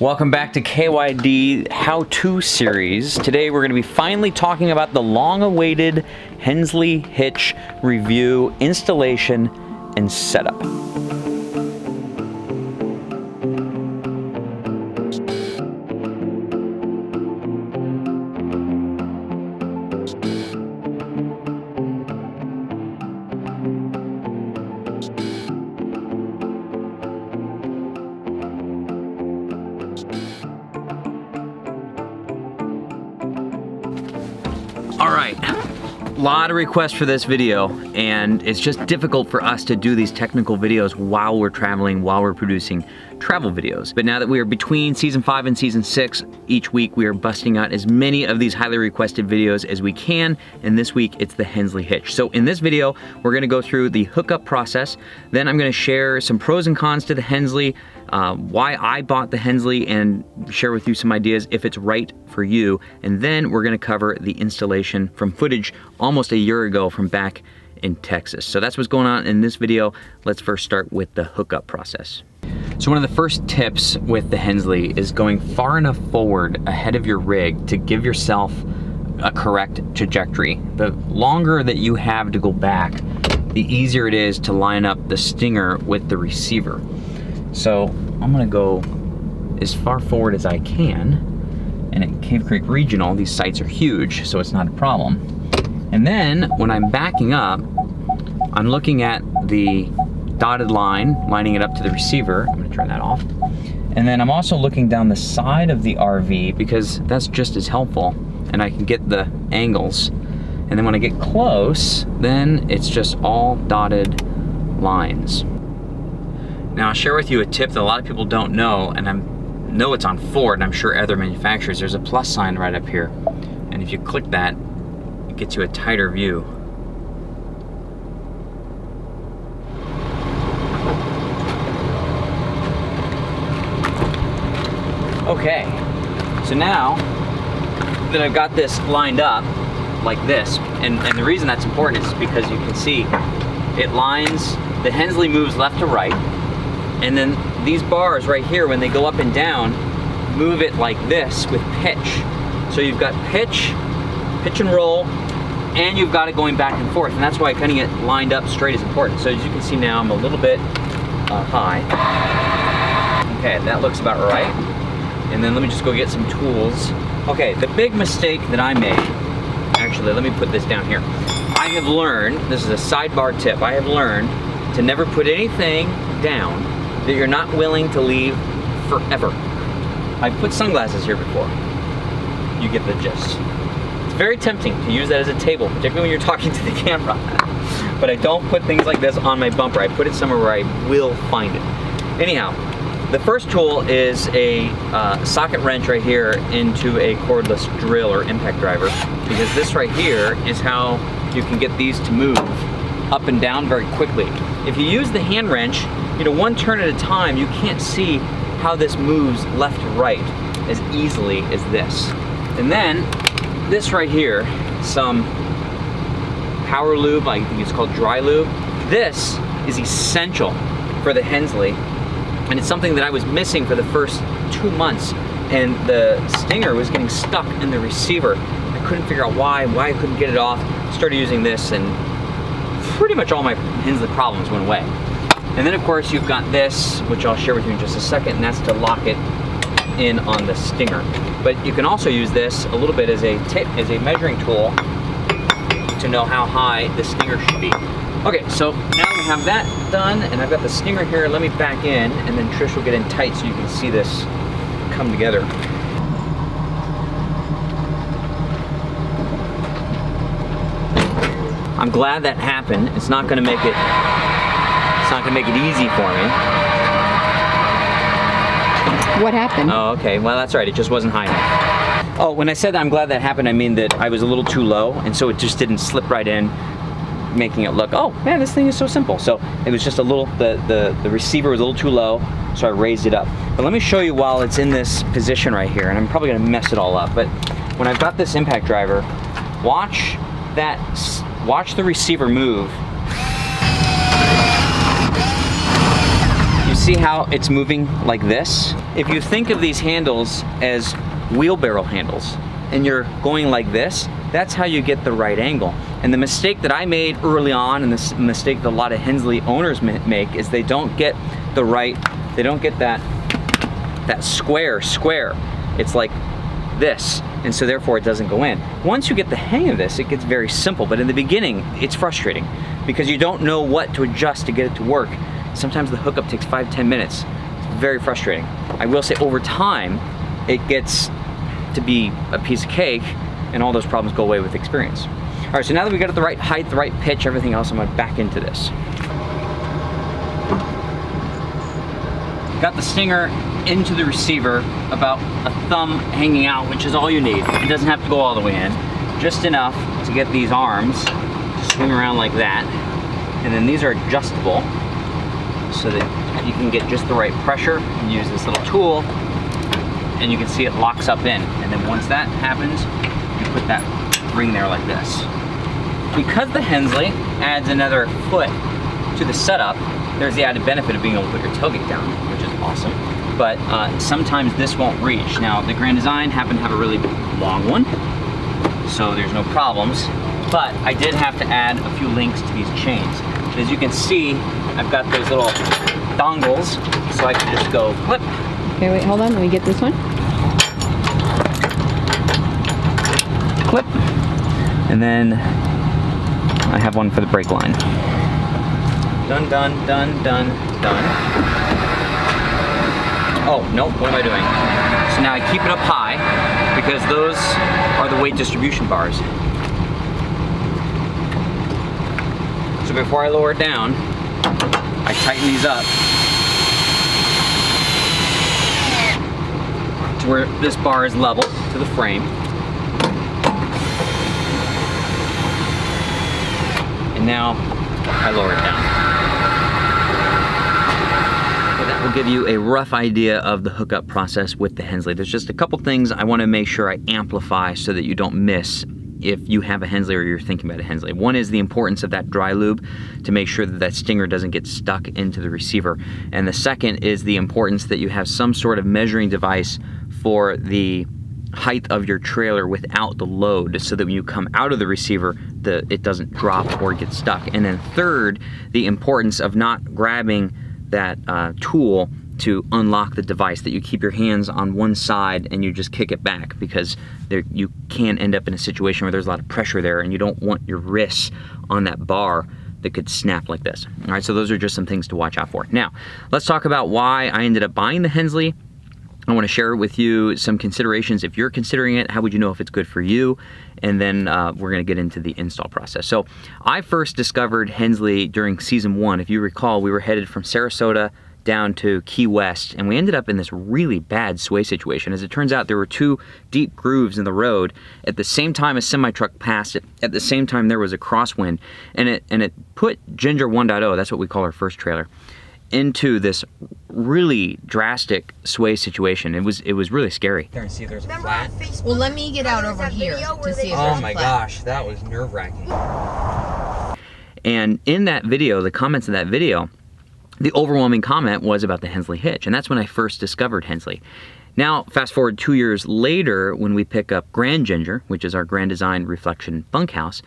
Welcome back to KYD How-To Series. Today we're going to be finally talking about the long-awaited Hensley Hitch review, installation, and setup. Alright, a lot of requests for this video, and it's just difficult for us to do these technical videos while we're traveling, while we're producing travel videos. But now that we are between season 5 and season 6, each week we are busting out as many of these highly requested videos as we can, and this week it's the Hensley Hitch. So in this video, we're gonna go through the hookup process, then I'm gonna share some pros and cons to the Hensley, why I bought the Hensley, and share with you some ideas if it's right for you. And then we're gonna cover the installation from footage almost a year ago from back in Texas. So that's what's going on in this video. Let's first start with the hookup process. So one of the first tips with the Hensley is going far enough forward ahead of your rig to give yourself a correct trajectory. The longer that you have to go back, the easier it is to line up the stinger with the receiver. So I'm gonna go as far forward as I can, and at Cave Creek Regional, these sites are huge, so it's not a problem. And then when I'm backing up, I'm looking at the dotted line, lining it up to the receiver. I'm gonna turn that off. And then I'm also looking down the side of the RV because that's just as helpful, and I can get the angles. And then when I get close, then it's just all dotted lines. Now I'll share with you a tip that a lot of people don't know, and I know it's on Ford, and I'm sure other manufacturers. There's a plus sign right up here, and if you click that, it gets you a tighter view. Okay, so now that I've got this lined up like this, and the reason that's important is because you can see it lines, the Hensley moves left to right, and then these bars right here, when they go up and down, move it like this with pitch. So you've got pitch and roll, and you've got it going back and forth, and that's why cutting it lined up straight is important. So as you can see now, I'm a little bit high. Okay, that looks about right. And then let me just go get some tools. Okay, the big mistake that I made, actually, let me put this down here. I have learned, this is a sidebar tip, I have learned to never put anything down that you're not willing to leave forever. I've put sunglasses here before. You get the gist. It's very tempting to use that as a table, particularly when you're talking to the camera. But I don't put things like this on my bumper. I put it somewhere where I will find it. Anyhow, the first tool is a socket wrench right here into a cordless drill or impact driver, because this right here is how you can get these to move up and down very quickly. If you use the hand wrench, you know, one turn at a time, you can't see how this moves left to right as easily as this. And then this right here, some power lube, I think it's called dry lube. This is essential for the Hensley, and it's something that I was missing for the first 2 months, and the stinger was getting stuck in the receiver. I couldn't figure out why I couldn't get it off. Started using this, and pretty much all my Hensley problems went away. And then of course you've got this, which I'll share with you in just a second, and that's to lock it in on the stinger. But you can also use this a little bit as a measuring tool to know how high the stinger should be. Okay, so now we have that done, and I've got the stinger here. Let me back in, and then Trish will get in tight so you can see this come together. I'm glad that happened. It's not gonna make it easy for me. What happened? Oh, okay, well that's right, it just wasn't high enough. Oh, when I said that I'm glad that happened, I mean that I was a little too low, and so it just didn't slip right in, making it look, oh man, this thing is so simple. So it was just a little, the receiver was a little too low, so I raised it up. But let me show you while it's in this position right here, and I'm probably gonna mess it all up, but when I've got this impact driver, watch the receiver move. You see how it's moving like this? If you think of these handles as wheelbarrow handles and you're going like this, that's how you get the right angle. And the mistake that I made early on, and the mistake that a lot of Hensley owners make, is they don't get the right, they don't get that square. It's like this, and so therefore it doesn't go in. Once you get the hang of this, it gets very simple, but in the beginning, it's frustrating because you don't know what to adjust to get it to work. Sometimes the hookup takes 5-10 minutes. It's very frustrating. I will say over time, it gets to be a piece of cake, and all those problems go away with experience. All right, so now that we got it the right height, the right pitch, everything else, I'm gonna back into this. Got the stinger into the receiver, about a thumb hanging out, which is all you need. It doesn't have to go all the way in, just enough to get these arms to swing around like that. And then these are adjustable so that you can get just the right pressure and use this little tool, and you can see it locks up in. And then once that happens, you put that ring there like this. Because the Hensley adds another foot to the setup, there's the added benefit of being able to put your tailgate down, which is awesome. But sometimes this won't reach. Now, the Grand Design happened to have a really long one, so there's no problems. But I did have to add a few links to these chains. As you can see, I've got those little dongles, so I can just go clip. Okay, wait, hold on, let me get this one. Clip. And then I have one for the brake line. Done, done, done, done, done. Oh, nope, what am I doing? So now I keep it up high because those are the weight distribution bars. So before I lower it down, I tighten these up to where this bar is level to the frame. And now I lower it down. That will give you a rough idea of the hookup process with the Hensley. There's just a couple things I want to make sure I amplify so that you don't miss if you have a Hensley or you're thinking about a Hensley. One is the importance of that dry lube to make sure that that stinger doesn't get stuck into the receiver. And the second is the importance that you have some sort of measuring device for the height of your trailer without the load, so that when you come out of the receiver, it doesn't drop or get stuck. And then third, the importance of not grabbing that tool to unlock the device, that you keep your hands on one side and you just kick it back, because you can end up in a situation where there's a lot of pressure there and you don't want your wrists on that bar that could snap like this. All right, so those are just some things to watch out for. Now, let's talk about why I ended up buying the Hensley. I want to share with you some considerations if you're considering it. How would you know if it's good for you? And then we're going to get into the install process. So I first discovered Hensley during season 1. If you recall, we were headed from Sarasota down to Key West, and we ended up in this really bad sway situation. As it turns out, there were 2 deep grooves in the road. At the same time a semi-truck passed it, at the same time there was a crosswind, and it put Ginger 1.0, that's what we call our first trailer, into this really drastic sway situation. It was really scary. There and see there's a flat. Well, let me get out over here to see if Oh my gosh, that was nerve-wracking. And in that video, the comments in that video, the overwhelming comment was about the Hensley Hitch, and that's when I first discovered Hensley. Now, fast forward 2 years later, when we pick up Grand Ginger, which is our Grand Design reflection bunkhouse,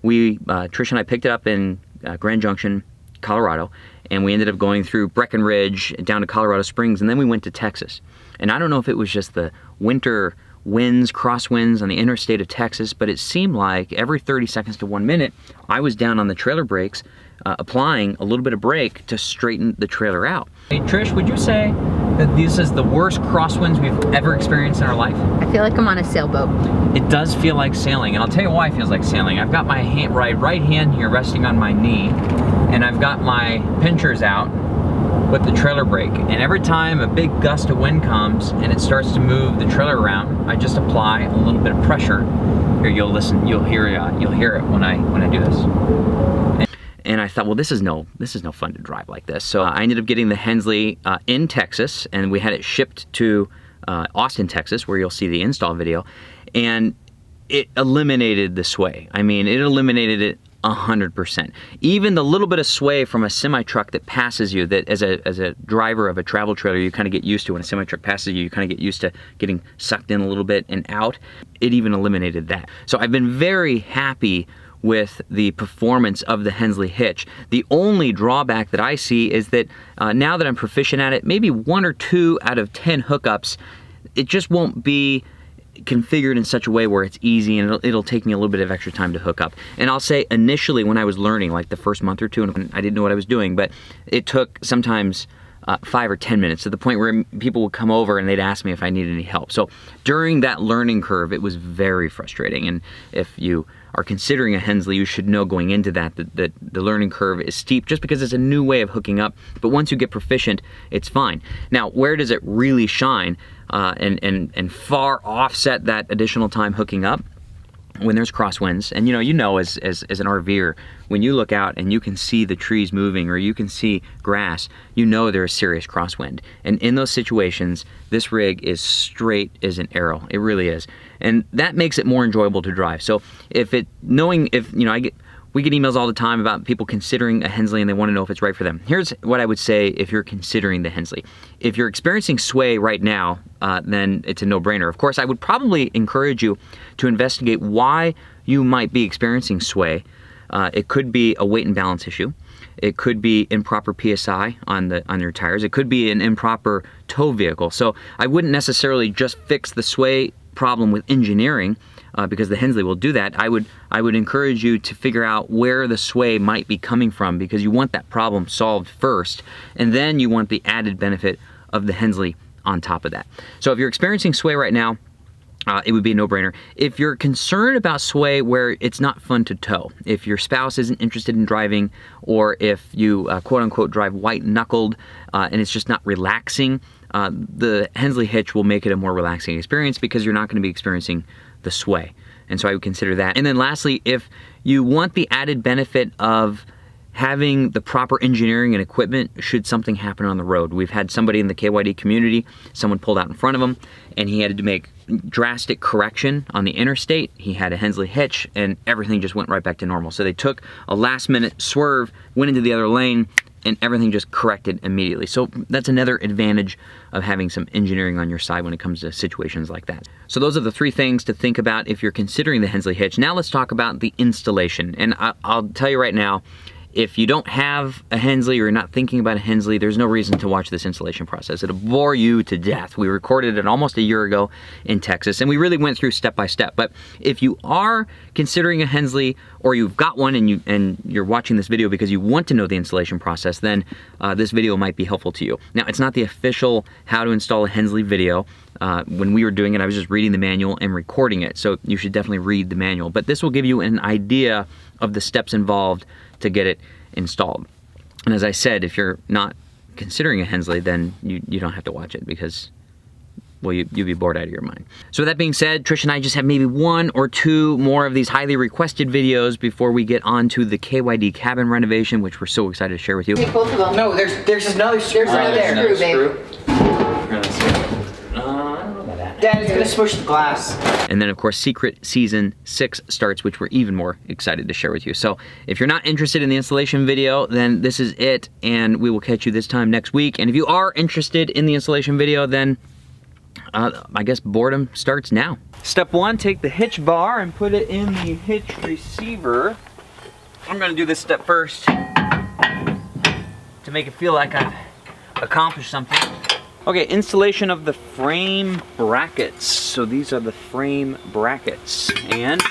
Trish and I picked it up in Grand Junction, Colorado, and we ended up going through Breckenridge down to Colorado Springs, and then we went to Texas. And I don't know if it was just the winter winds, crosswinds on the interstate of Texas, but it seemed like every 30 seconds to 1 minute, I was down on the trailer brakes, applying a little bit of brake to straighten the trailer out. Hey Trish, would you say that this is the worst crosswinds we've ever experienced in our life? I feel like I'm on a sailboat. It does feel like sailing, and I'll tell you why it feels like sailing. I've got my right hand here resting on my knee, and I've got my pinchers out with the trailer brake. And every time a big gust of wind comes and it starts to move the trailer around, I just apply a little bit of pressure. Here, you'll listen. You'll hear it when I do this. And I thought, well, this is no fun to drive like this. So I ended up getting the Hensley in Texas, and we had it shipped to Austin, Texas, where you'll see the install video. And it eliminated the sway. I mean, it eliminated it 100%. Even the little bit of sway from a semi-truck that passes you, that as a driver of a travel trailer, you kind of get used to. When a semi-truck passes you, you kind of get used to getting sucked in a little bit and out. It even eliminated that. So I've been very happy with the performance of the Hensley Hitch. The only drawback that I see is that now that I'm proficient at it, maybe 1 or 2 out of 10 hookups, it just won't be configured in such a way where it's easy, and it'll take me a little bit of extra time to hook up. And I'll say initially when I was learning, like the first month or 2, and I didn't know what I was doing, but it took sometimes 5 or 10 minutes, to the point where people would come over and they'd ask me if I needed any help. So during that learning curve, it was very frustrating. And if you are considering a Hensley, you should know going into that the learning curve is steep, just because it's a new way of hooking up. But once you get proficient, it's fine. Now, where does it really shine and far offset that additional time hooking up? When there's crosswinds. And you know as an RVer, when you look out and you can see the trees moving or you can see grass, you know there's serious crosswind. And in those situations, this rig is straight as an arrow. It really is. And that makes it more enjoyable to drive. So we get emails all the time about people considering a Hensley and they want to know if it's right for them. Here's what I would say if you're considering the Hensley. If you're experiencing sway right now, then it's a no-brainer. Of course, I would probably encourage you to investigate why you might be experiencing sway. It could be a weight and balance issue. It could be improper PSI on your tires. It could be an improper tow vehicle. So I wouldn't necessarily just fix the sway problem with engineering, because the Hensley will do that. I would encourage you to figure out where the sway might be coming from, because you want that problem solved first, and then you want the added benefit of the Hensley on top of that. So if you're experiencing sway right now, it would be a no-brainer. If you're concerned about sway where it's not fun to tow, if your spouse isn't interested in driving, or if you quote-unquote drive white-knuckled and it's just not relaxing, the Hensley Hitch will make it a more relaxing experience, because you're not going to be experiencing the sway. And so I would consider that. And then lastly, if you want the added benefit of having the proper engineering and equipment should something happen on the road. We've had somebody in the KYD community, someone pulled out in front of him and he had to make drastic correction on the interstate. He had a Hensley Hitch and everything just went right back to normal. So they took a last minute swerve, went into the other lane, and everything just corrected immediately. So that's another advantage of having some engineering on your side when it comes to situations like that. So those are the 3 things to think about if you're considering the Hensley Hitch. Now let's talk about the installation. And I'll tell you right now, if you don't have a Hensley or you're not thinking about a Hensley, there's no reason to watch this installation process. It'll bore you to death. We recorded it almost a year ago in Texas, and we really went through step by step. But if you are considering a Hensley, or you've got one and you're watching this video because you want to know the installation process, then this video might be helpful to you. Now, it's not the official how to install a Hensley video. When we were doing it, I was just reading the manual and recording it, so you should definitely read the manual. But this will give you an idea of the steps involved to get it installed. And as I said, if you're not considering a Hensley, then you don't have to watch it, because, well, you'll be bored out of your mind. So with that being said, Trish and I just have maybe 1 or 2 more of these highly requested videos before we get on to the KYD cabin renovation, which we're so excited to share with you. Take both of them. No, there's another screw. There's another screw, babe. Dad, it's gonna smush the glass. And then of course Secret Season 6 starts, which we're even more excited to share with you. So if you're not interested in the installation video, then this is it, and we will catch you this time next week. And if you are interested in the installation video, then I guess boredom starts now. Step 1, take the hitch bar and put it in the hitch receiver. I'm gonna do this step first to make it feel like I've accomplished something. Okay, installation of the frame brackets. So these are the frame brackets. And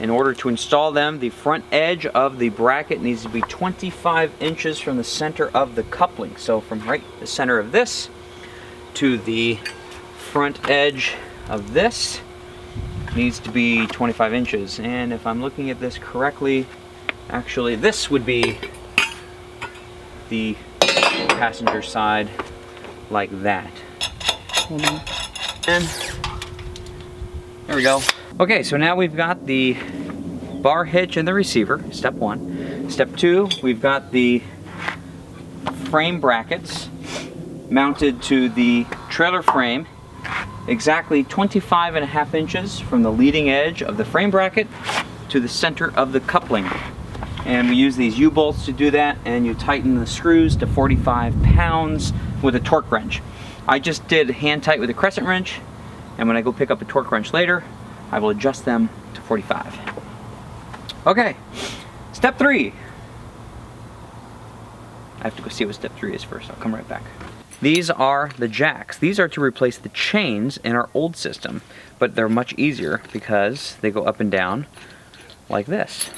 in order to install them, the front edge of the bracket needs to be 25 inches from the center of the coupling. So from right the center of this to the front edge of this needs to be 25 inches. And if I'm looking at this correctly, actually this would be the passenger side, like that. And there we go. Okay, so now we've got the bar hitch and the receiver, step 1. Step 2, we've got the frame brackets mounted to the trailer frame, exactly 25.5 inches from the leading edge of the frame bracket to the center of the coupling. And we use these U-bolts to do that, and you tighten the screws to 45 pounds with a torque wrench. I just did hand tight with a crescent wrench, and when I go pick up a torque wrench later, I will adjust them to 45. Okay, step 3. I have to go see what step 3 is first. I'll come right back. These are the jacks. These are to replace the chains in our old system, but they're much easier because they go up and down like this.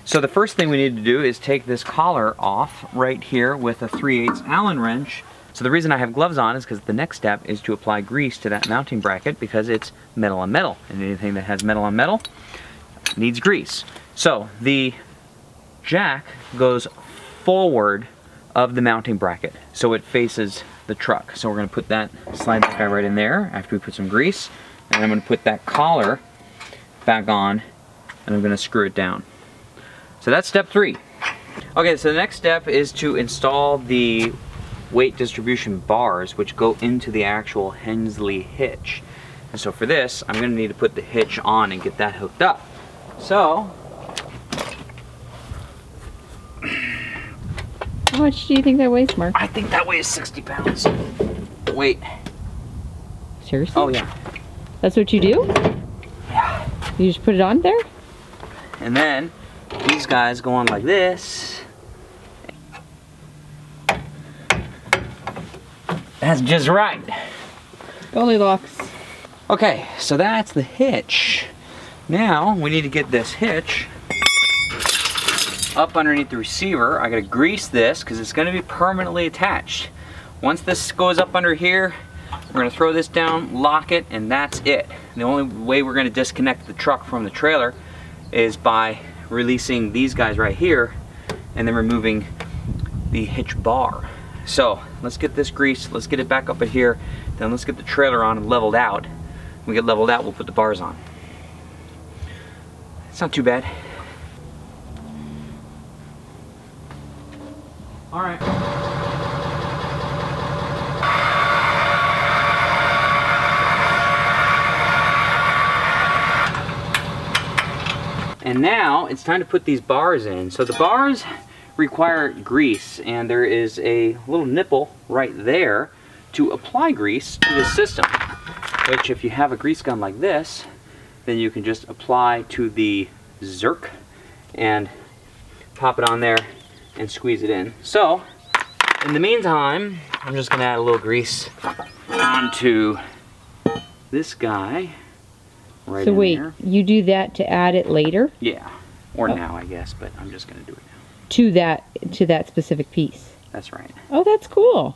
So the first thing we need to do is take this collar off right here with a 3/8 Allen wrench. So the reason I have gloves on is because the next step is to apply grease to that mounting bracket because it's metal on metal, and anything that has metal on metal needs grease. So the jack goes forward of the mounting bracket, so it faces the truck. So we're going to put that, slide that guy right in there after we put some grease, and I'm going to put that collar back on, and I'm going to screw it down. So that's step 3. Okay, so the next step is to install the weight distribution bars, which go into the actual Hensley hitch. And so for this, I'm going to need to put the hitch on and get that hooked up. So How much do you think that weighs, Mark? I think that weighs 60 pounds. Wait. Seriously? Oh yeah. That's what you do? Yeah. You just put it on there? And then these guys go on like this. That's just right. Goldilocks. Okay, so that's the hitch. Now we need to get this hitch up underneath the receiver. I gotta grease this because it's gonna be permanently attached. Once this goes up under here, we're gonna throw this down, lock it, and that's it. The only way we're gonna disconnect the truck from the trailer is by releasing these guys right here and then removing the hitch bar. So let's get this greased, let's get it back up in here, then let's get the trailer on and leveled out. When we get leveled out, we'll put the bars on. It's not too bad. All right. And now it's time to put these bars in. So the bars require grease, and there is a little nipple right there to apply grease to the system, which if you have a grease gun like this, then you can just apply to the zerk and pop it on there and squeeze it in. So in the meantime, I'm just gonna add a little grease onto this guy right So in wait, there. you do that to add it later? Yeah, or now I guess, but I'm just gonna do it now. To that specific piece? That's right. Oh, that's cool.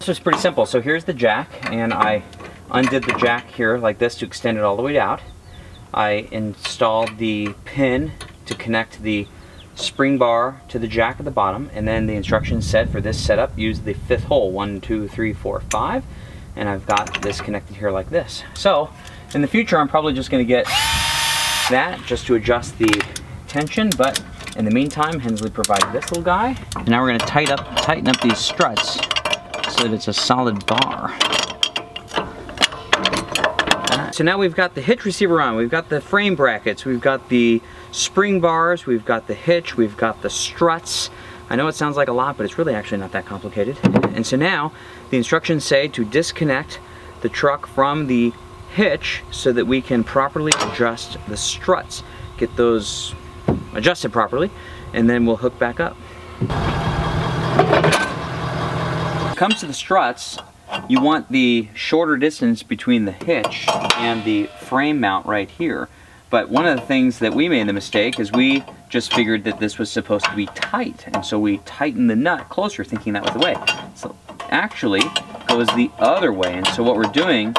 So it's pretty simple. So here's the jack, and I undid the jack here like this to extend it all the way out. I installed the pin to connect the spring bar to the jack at the bottom, and then the instructions said for this setup, use the 5th hole, 1, 2, 3, 4, 5, and I've got this connected here like this. So in the future, I'm probably just going to get that just to adjust the tension, but in the meantime, Hensley provided this little guy. And now we're going to tighten up these struts so that it's a solid bar. So now we've got the hitch receiver on, we've got the frame brackets, we've got the spring bars, we've got the hitch, we've got the struts. I know it sounds like a lot, but it's really actually not that complicated. And so now the instructions say to disconnect the truck from the hitch so that we can properly adjust the struts. Get those adjusted properly, and then we'll hook back up. When it comes to the struts, you want the shorter distance between the hitch and the frame mount right here. But one of the things that we made the mistake is we just figured that this was supposed to be tight, and so we tightened the nut closer thinking that was the way. So actually it goes the other way, and so what we're doing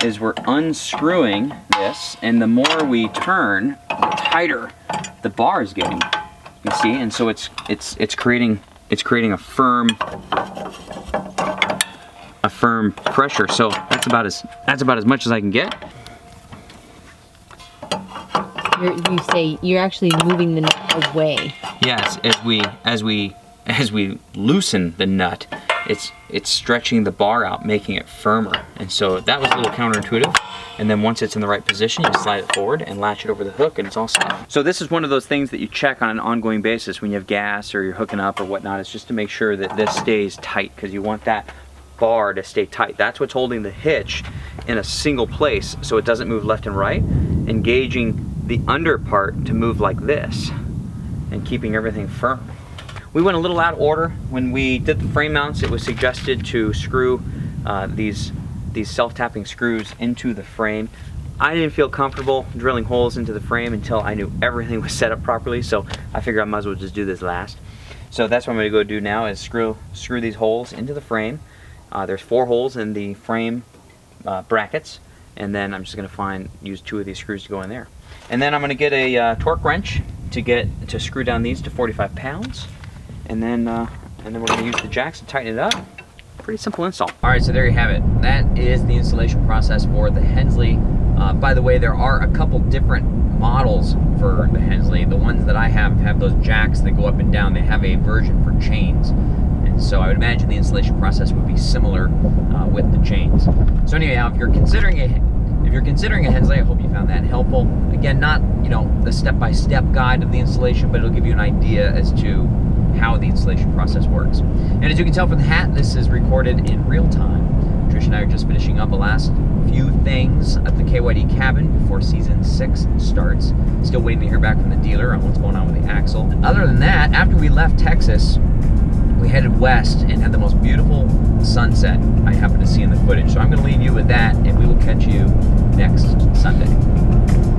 is we're unscrewing this, and the more we turn, the tighter the bar is getting. You see, and so it's creating a firm pressure. So that's about as much as I can get. You say you're actually moving the nut away. Yes, as we loosen the nut, it's stretching the bar out, making it firmer. And so that was a little counterintuitive. And then once it's in the right position, you slide it forward and latch it over the hook and it's all set. So this is one of those things that you check on an ongoing basis when you have gas or you're hooking up or whatnot. It's just to make sure that this stays tight, because you want that bar to stay tight. That's what's holding the hitch in a single place so it doesn't move left and right, engaging the under part to move like this and keeping everything firm. We went a little out of order. When we did the frame mounts, it was suggested to screw these self-tapping screws into the frame. I didn't feel comfortable drilling holes into the frame until I knew everything was set up properly, so I figured I might as well just do this last. So that's what I'm going to go do now, is screw these holes into the frame. There's 4 holes in the frame brackets, and then I'm just going to use 2 of these screws to go in there. And then I'm going to get a torque wrench to screw down these to 45 pounds, and then we're going to use the jacks to tighten it up. Pretty simple install. All right, so there you have it. That is the installation process for the Hensley. By the way, there are a couple different models for the Hensley. The ones that I have those jacks that go up and down. They have a version for chains. And so I would imagine the installation process would be similar with the chains. So anyhow, if you're considering a Hensley, I hope you found that helpful. Again, not the step-by-step guide of the installation, but it'll give you an idea as to how the installation process works. And as you can tell from the hat, this is recorded in real time. Trish and I are just finishing up the last few things at the KYD cabin before season 6 starts. Still waiting to hear back from the dealer on what's going on with the axle. Other than that, after we left Texas, we headed west and had the most beautiful sunset I happened to see in the footage. So I'm going to leave you with that, and we will catch you next Sunday.